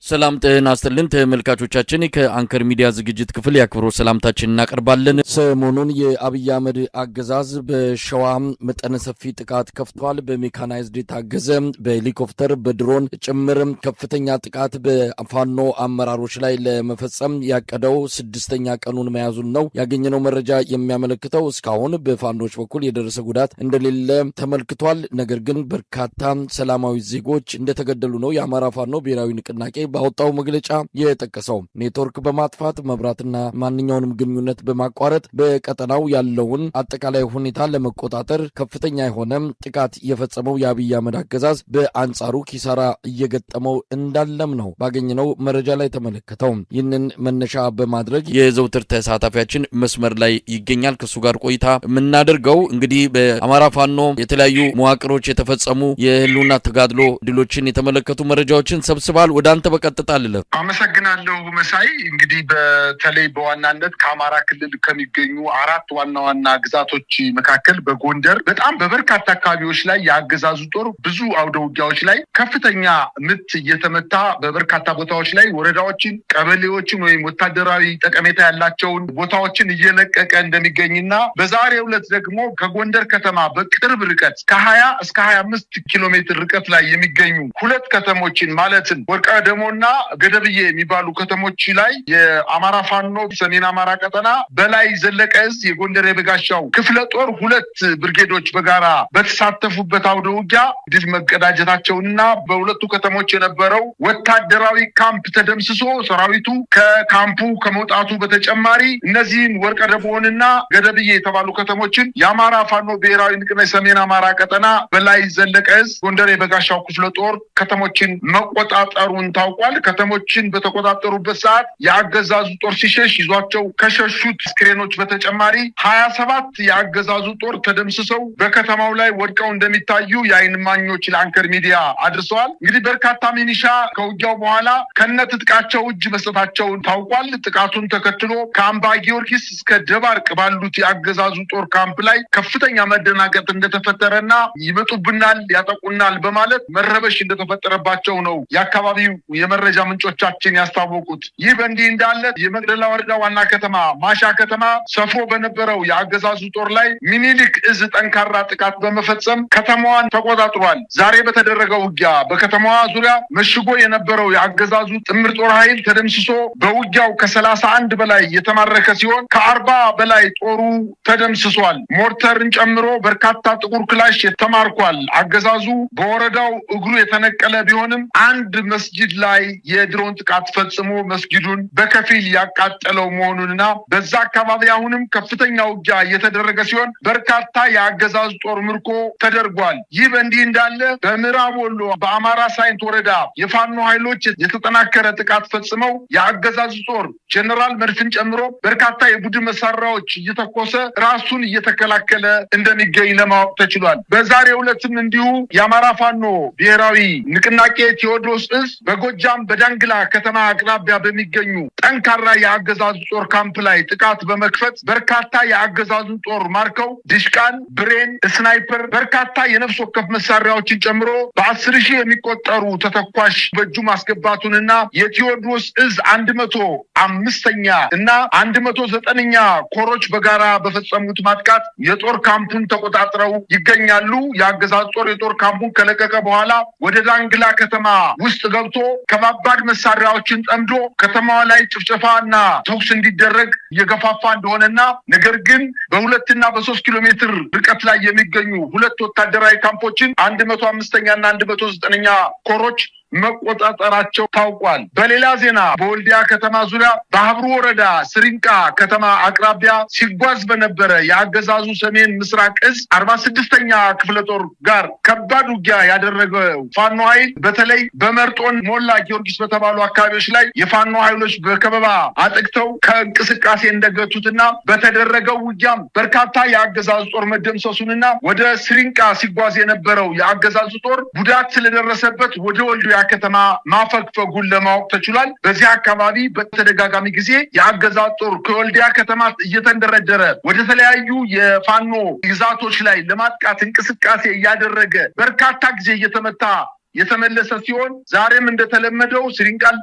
ሰላም ጤና ይስጥልን ተመልካቾቻችን ከአንከር ሚዲያ ዝግጅት ክፍል ያክብሮ ሰላምታችንን እናቀርባለን። ሰሞኑን የአብይ አህመድ አገዛዝ በሸዋ መጠነ ሰፊ ጥቃት ከፍቷል። በሜካናይዝድ የታገዘ በሄሊኮፕተር በድሮን ጭምር ከፍተኛ ጥቃት በፋኖ አመራሮች ላይ ለመፈጸም ያቀደው ስድስተኛ ቀኑን መያዙን ነው ያገኘነው መረጃ የሚያመለክተው። እስካሁን በፋኖች በኩል የደረሰ ጉዳት እንደሌለ ተመልክቷል። ነገር ግን በርካታ ሰላማዊ ዜጎች እንደተገደሉ ነው የአማራ ፋኖ ብሔራዊ ንቅናቄ ባወጣው መግለጫ የጠቀሰው። ኔትወርክ በማጥፋት መብራትና ማንኛውንም ግንኙነት በማቋረጥ በቀጠናው ያለውን አጠቃላይ ሁኔታ ለመቆጣጠር ከፍተኛ የሆነ ጥቃት የፈጸመው የአብይ አህመድ አገዛዝ በአንጻሩ ኪሳራ እየገጠመው እንዳለም ነው ባገኘነው መረጃ ላይ ተመለከተው። ይህንን መነሻ በማድረግ የዘውትር ተሳታፊያችን መስመር ላይ ይገኛል። ከሱ ጋር ቆይታ የምናደርገው እንግዲህ በአማራ ፋኖ የተለያዩ መዋቅሮች የተፈጸሙ የህልውና ተጋድሎ ድሎችን የተመለከቱ መረጃዎችን ሰብስባል። ወደ አንተ ቀጥታለሁ። አመሰግናለሁ መሳይ። እንግዲህ በተለይ በዋናነት ከአማራ ክልል ከሚገኙ አራት ዋና ግዛቶች መካከል በጎንደር በጣም በበርካታ አካባቢዎች ላይ ያገዛዙ ጦር ብዙ አውደ ውጊያዎች ላይ ከፍተኛ ምት እየተመታ በበርካታ ቦታዎች ላይ ወረዳዎችን፣ ቀበሌዎችን ወይም ወታደራዊ ጠቀሜታ ያላቸውን ቦታዎችን እየለቀቀ እንደሚገኝና በዛሬው ዕለት ደግሞ ከጎንደር ከተማ በቅርብ ርቀት ከ20 እስከ 25 ኪሎ ሜትር ርቀት ላይ የሚገኙ ሁለት ከተሞችን ማለትም ወርቃ ደሞና ገደብዬ የሚባሉ ከተሞች ላይ የአማራ ፋኖ ሰሜን አማራ ቀጠና በላይ ዘለቀ ዕዝ የጎንደር የበጋሻው ክፍለ ጦር ሁለት ብርጌዶች በጋራ በተሳተፉበት አውደ ውጊያ ድል መቀዳጀታቸውንና በሁለቱ ከተሞች የነበረው ወታደራዊ ካምፕ ተደምስሶ ሰራዊቱ ከካምፑ ከመውጣቱ በተጨማሪ እነዚህን ወርቀ ደቦንና ገደብዬ የተባሉ ከተሞችን የአማራ ፋኖ ብሔራዊ ንቅናቄ ሰሜን አማራ ቀጠና በላይ ዘለቀ ዕዝ ጎንደር የበጋሻው ክፍለ ጦር ከተሞችን መቆጣጠሩን ታውቋል። ከተሞችን በተቆጣጠሩበት ሰዓት የአገዛዙ ጦር ሲሸሽ ይዟቸው ከሸሹት ስክሬኖች በተጨማሪ 27 የአገዛዙ ጦር ተደምስሰው በከተማው ላይ ወድቀው እንደሚታዩ የአይን እማኞች ለአንከር ሚዲያ አድርሰዋል። እንግዲህ በርካታ ሚኒሻ ከውጊያው በኋላ ከነትጥቃቸው እጅ መስጠታቸውን ታውቋል። ጥቃቱን ተከትሎ ከአምባ ጊዮርጊስ እስከ ደባርቅ ባሉት የአገዛዙ ጦር ካምፕ ላይ ከፍተኛ መደናገጥ እንደተፈጠረና ይመጡብናል፣ ያጠቁናል በማለት መረበሽ እንደተፈጠረባቸው ነው የአካባቢው የመረጃ ምንጮቻችን ያስታወቁት። ይህ በእንዲህ እንዳለ የመቅደላ ወረዳ ዋና ከተማ ማሻ ከተማ ሰፍሮ በነበረው የአገዛዙ ጦር ላይ ሚኒሊክ ዕዝ ጠንካራ ጥቃት በመፈጸም ከተማዋን ተቆጣጥሯል። ዛሬ በተደረገው ውጊያ በከተማዋ ዙሪያ መሽጎ የነበረው የአገዛዙ ጥምር ጦር ኃይል ተደምስሶ በውጊያው ከ31 በላይ የተማረከ ሲሆን ከ40 በላይ ጦሩ ተደምስሷል። ሞርተርን ጨምሮ በርካታ ጥቁር ክላሽ ተማርኳል። አገዛዙ በወረዳው እግሩ የተነቀለ ቢሆንም አንድ መስጂድ ላይ የድሮን ጥቃት ፈጽሞ መስጊዱን በከፊል ያቃጠለው መሆኑንና በዛ አካባቢ አሁንም ከፍተኛ ውጊያ እየተደረገ ሲሆን በርካታ የአገዛዙ ጦር ምርኮ ተደርጓል። ይህ በእንዲህ እንዳለ በምዕራብ ወሎ በአማራ ሳይንት ወረዳ የፋኖ ኃይሎች የተጠናከረ ጥቃት ፈጽመው የአገዛዙ ጦር ጀነራል መድፍን ጨምሮ በርካታ የቡድን መሳሪያዎች እየተኮሰ ራሱን እየተከላከለ እንደሚገኝ ለማወቅ ተችሏል። በዛሬው ዕለትም እንዲሁ የአማራ ፋኖ ብሔራዊ ንቅናቄ ቴዎድሮስ ዕዝ በጎጃም በዳንግላ ከተማ አቅራቢያ በሚገኙ ጠንካራ የአገዛዙ ጦር ካምፕ ላይ ጥቃት በመክፈት በርካታ የአገዛዙ ጦር ማርከው ድሽቃን፣ ብሬን፣ ስናይፐር በርካታ የነፍስ ወከፍ መሳሪያዎችን ጨምሮ በ10 ሺህ የሚቆጠሩ ተተኳሽ በእጁ ማስገባቱንና የቴዎድሮስ ዕዝ 105ኛ እና 109ኛ ኮሮች በጋራ በፈጸሙት ማጥቃት የጦር ካምፑን ተቆጣጥረው ይገኛሉ። የአገዛዙ ጦር የጦር ካምፑን ከለቀቀ በኋላ ወደ ዳንግላ ከተማ ውስጥ ገብቶ ከባባድ መሳሪያዎችን ጠምዶ ከተማዋ ላይ ጭፍጨፋና ተኩስ እንዲደረግ እየገፋፋ እንደሆነና ነገር ግን በ2 እና በ3 ኪሎ ሜትር ርቀት ላይ የሚገኙ ሁለት ወታደራዊ ካምፖችን 105ኛ እና 109ኛ ኮሮች መቆጣጠራቸው ታውቋል። በሌላ ዜና በወልዲያ ከተማ ዙሪያ በሀብሩ ወረዳ ስሪንቃ ከተማ አቅራቢያ ሲጓዝ በነበረ የአገዛዙ ሰሜን ምስራቅ ዕዝ 46ኛ ክፍለ ጦር ጋር ከባድ ውጊያ ያደረገው ፋኖ ኃይል በተለይ በመርጦን ሞላ ጊዮርጊስ በተባሉ አካባቢዎች ላይ የፋኖ ኃይሎች በከበባ አጥቅተው ከእንቅስቃሴ እንደገቱትና በተደረገው ውጊያም በርካታ የአገዛዙ ጦር መደምሰሱንና ወደ ስሪንቃ ሲጓዝ የነበረው የአገዛዙ ጦር ጉዳት ስለደረሰበት ወደ ወልዲያ ከተማ ማፈግፈጉን ለማወቅ ተችሏል። በዚህ አካባቢ በተደጋጋሚ ጊዜ የአገዛዙ ጦር ከወልዲያ ከተማ እየተንደረደረ ወደ ተለያዩ የፋኖ ግዛቶች ላይ ለማጥቃት እንቅስቃሴ እያደረገ በርካታ ጊዜ እየተመታ የተመለሰ ሲሆን ዛሬም እንደተለመደው ስሪንቃና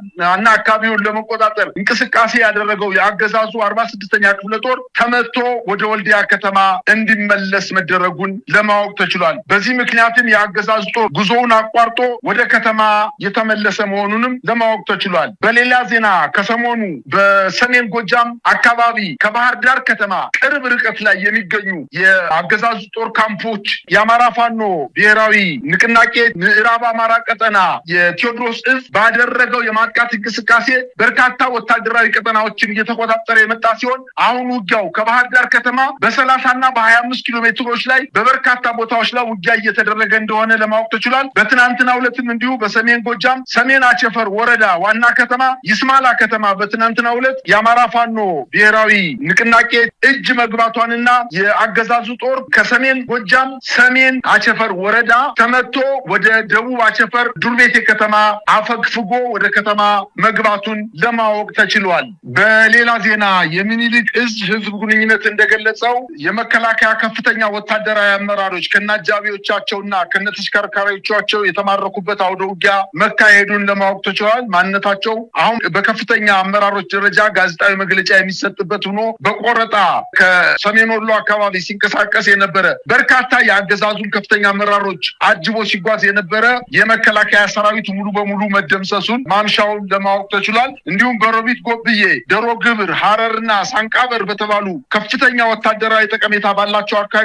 አካባቢውን ለመቆጣጠር እንቅስቃሴ ያደረገው የአገዛዙ 46ኛ ክፍለ ጦር ተመቶ ወደ ወልዲያ ከተማ እንዲመለስ መደረጉን ለማወቅ ተችሏል። በዚህ ምክንያትም የአገዛዙ ጦር ጉዞውን አቋርጦ ወደ ከተማ የተመለሰ መሆኑንም ለማወቅ ተችሏል። በሌላ ዜና ከሰሞኑ በሰሜን ጎጃም አካባቢ ከባህር ዳር ከተማ ቅርብ ርቀት ላይ የሚገኙ የአገዛዙ ጦር ካምፖች የአማራ ፋኖ ብሔራዊ ንቅናቄ ምዕራብ አማራ ቀጠና የቴዎድሮስ እዝ ባደረገው የማጥቃት እንቅስቃሴ በርካታ ወታደራዊ ቀጠናዎችን እየተቆጣጠረ የመጣ ሲሆን አሁን ውጊያው ከባህር ዳር ከተማ በ30 እና በ25 ኪሎ ሜትሮች ላይ በበርካታ ቦታዎች ላይ ውጊያ እየተደረገ እንደሆነ ለማወቅ ተችሏል። በትናንትናው ዕለትም እንዲሁ በሰሜን ጎጃም ሰሜን አቸፈር ወረዳ ዋና ከተማ ይስማላ ከተማ በትናንትናው ዕለት የአማራ ፋኖ ብሔራዊ ንቅናቄ እጅ መግባቷንና የአገዛዙ ጦር ከሰሜን ጎጃም ሰሜን አቸፈር ወረዳ ተመቶ ወደ ደቡብ አቸፈር ዱርቤቴ ከተማ አፈግፍጎ ወደ ከተማ መግባቱን ለማወቅ ተችሏል። በሌላ ዜና የሚኒሊክ እዝ ህዝብ ግንኙነት እንደገለጸው የመከላከያ ከፍተኛ ወታደራዊ አመራሮች ከነአጃቢዎቻቸውና ከነተሽከርካሪዎቻቸው የተማረኩበት አውደ ውጊያ መካሄዱን ለማወቅ ተችሏል። ማንነታቸው አሁን በከፍተኛ አመራሮች ደረጃ ጋዜጣዊ መግለጫ የሚሰጥበት ሆኖ በቆረጣ ከሰሜን ወሎ አካባቢ ሲንቀሳቀስ የነበረ በርካታ የአገዛዙን ከፍተኛ አመራሮች አጅቦ ሲጓዝ የነበረ የመከላከያ ሰራዊት ሙሉ በሙሉ መደምሰሱን ማምሻውን ለማወቅ ተችሏል። እንዲሁም በሮቢት ጎብዬ፣ ደሮ ግብር፣ ሐረርና ሳንቃበር በተባሉ ከፍተኛ ወታደራዊ ጠቀሜታ ባላቸው አካባቢዎች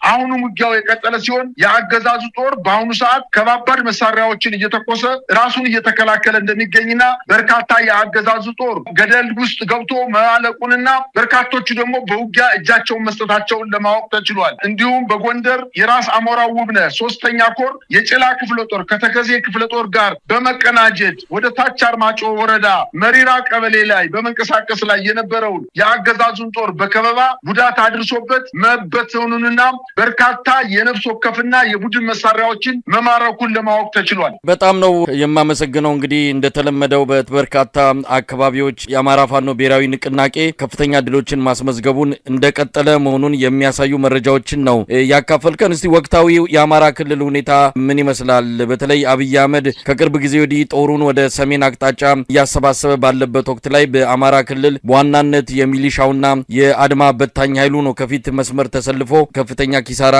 አሁንም ውጊያው የቀጠለ ሲሆን የአገዛዙ ጦር በአሁኑ ሰዓት ከባባድ መሳሪያዎችን እየተኮሰ ራሱን እየተከላከለ እንደሚገኝና በርካታ የአገዛዙ ጦር ገደል ውስጥ ገብቶ ማለቁንና በርካቶቹ ደግሞ በውጊያ እጃቸውን መስጠታቸውን ለማወቅ ተችሏል። እንዲሁም በጎንደር የራስ አሞራው ውብነህ 3ኛ ኮር የጭላ ክፍለ ጦር ከተከዜ ክፍለ ጦር ጋር በመቀናጀት ወደ ታች አርማጮ ወረዳ መሪራ ቀበሌ ላይ በመንቀሳቀስ ላይ የነበረውን የአገዛዙን ጦር በከበባ ጉዳት አድርሶበት መበተኑንና በርካታ የነፍስ ወከፍና የቡድን መሳሪያዎችን መማረኩን ለማወቅ ተችሏል። በጣም ነው የማመሰግነው። እንግዲህ እንደተለመደው በበርካታ አካባቢዎች የአማራ ፋኖ ብሔራዊ ንቅናቄ ከፍተኛ ድሎችን ማስመዝገቡን እንደቀጠለ መሆኑን የሚያሳዩ መረጃዎችን ነው ያካፈልከን። እስቲ ወቅታዊ የአማራ ክልል ሁኔታ ምን ይመስላል? በተለይ አብይ አህመድ ከቅርብ ጊዜ ወዲህ ጦሩን ወደ ሰሜን አቅጣጫ እያሰባሰበ ባለበት ወቅት ላይ በአማራ ክልል በዋናነት የሚሊሻውና የአድማ በታኝ ኃይሉ ነው ከፊት መስመር ተሰልፎ ከፍተኛ ኪሳራ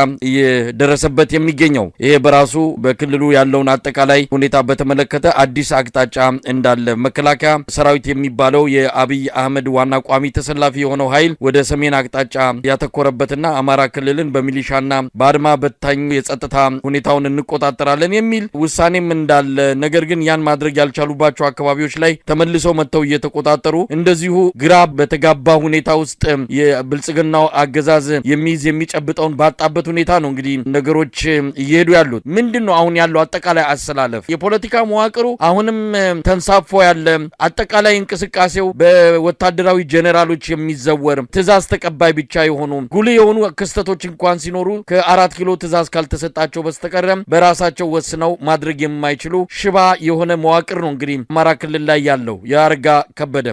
እየደረሰበት የሚገኘው። ይሄ በራሱ በክልሉ ያለውን አጠቃላይ ሁኔታ በተመለከተ አዲስ አቅጣጫ እንዳለ መከላከያ ሰራዊት የሚባለው የአብይ አህመድ ዋና ቋሚ ተሰላፊ የሆነው ኃይል ወደ ሰሜን አቅጣጫ ያተኮረበትና አማራ ክልልን በሚሊሻና በአድማ በታኝ የጸጥታ ሁኔታውን እንቆጣጠራለን የሚል ውሳኔም እንዳለ፣ ነገር ግን ያን ማድረግ ያልቻሉባቸው አካባቢዎች ላይ ተመልሰው መጥተው እየተቆጣጠሩ እንደዚሁ ግራ በተጋባ ሁኔታ ውስጥ የብልጽግናው አገዛዝ የሚይዝ የሚጨብጠውን ባጣበት ሁኔታ ነው እንግዲህ ነገሮች እየሄዱ ያሉት። ምንድነው አሁን ያለው አጠቃላይ አሰላለፍ? የፖለቲካ መዋቅሩ አሁንም ተንሳፎ ያለ፣ አጠቃላይ እንቅስቃሴው በወታደራዊ ጄኔራሎች የሚዘወር ትዕዛዝ ተቀባይ ብቻ የሆኑ ጉልህ የሆኑ ክስተቶች እንኳን ሲኖሩ ከ4 ኪሎ ትዕዛዝ ካልተሰጣቸው በስተቀር በራሳቸው ወስነው ማድረግ የማይችሉ ሽባ የሆነ መዋቅር ነው እንግዲህ አማራ ክልል ላይ ያለው። የአረጋ ከበደ